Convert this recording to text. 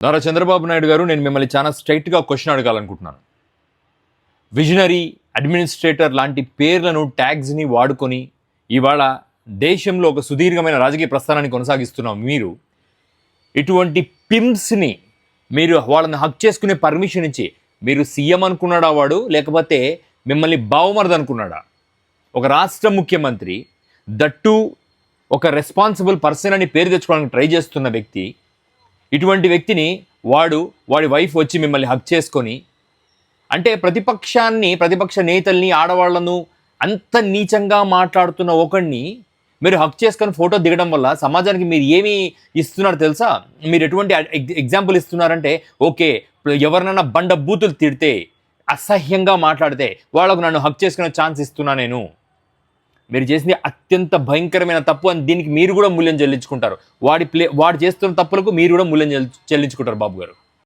నారా చంద్రబాబు నాయుడు గారు, నేను మిమ్మల్ని చాలా స్ట్రైట్గా క్వశ్చన్ అడగాలనుకుంటున్నాను. విజనరీ, అడ్మినిస్ట్రేటర్ లాంటి పేర్లను, ట్యాగ్స్ని వాడుకొని ఇవాళ దేశంలో ఒక సుదీర్ఘమైన రాజకీయ ప్రస్థానాన్ని కొనసాగిస్తున్నాం. మీరు ఇటువంటి పిమ్స్ని మీరు వాళ్ళని హక్ చేసుకునే పర్మిషన్ ఇచ్చి, మీరు సీఎం అనుకున్నాడా వాడు, లేకపోతే మిమ్మల్ని బావమరది అనుకున్నాడా? ఒక రాష్ట్ర ముఖ్యమంత్రి, దట్టు ఒక రెస్పాన్సిబుల్ పర్సన్ అని పేరు తెచ్చుకోవడానికి ట్రై చేస్తున్న వ్యక్తి, ఇటువంటి వ్యక్తిని వాడి వైఫ్ వచ్చి మిమ్మల్ని హక్ చేసుకొని, అంటే ప్రతిపక్ష నేతల్ని, ఆడవాళ్లను అంత నీచంగా మాట్లాడుతున్న ఒకడిని మీరు హక్ చేసుకొని ఫోటో దిగడం వల్ల సమాజానికి మీరు ఏమి ఇస్తున్నారు తెలుసా? మీరు ఎటువంటి ఎగ్జాంపుల్ ఇస్తున్నారంటే, ఓకే ఎవరినైనా బండ బూతులు తిడితే, అసహ్యంగా మాట్లాడితే వాళ్ళకు నన్ను హక్ చేసుకునే ఛాన్స్ ఇస్తున్నా నేను. మీరు చేసింది అత్యంత భయంకరమైన తప్పు అని దీనికి మీరు కూడా మూల్యం చెల్లించుకుంటారు. వాడు చేస్తున్న తప్పులకు మీరు కూడా మూల్యం చెల్లించుకుంటారు బాబు గారు.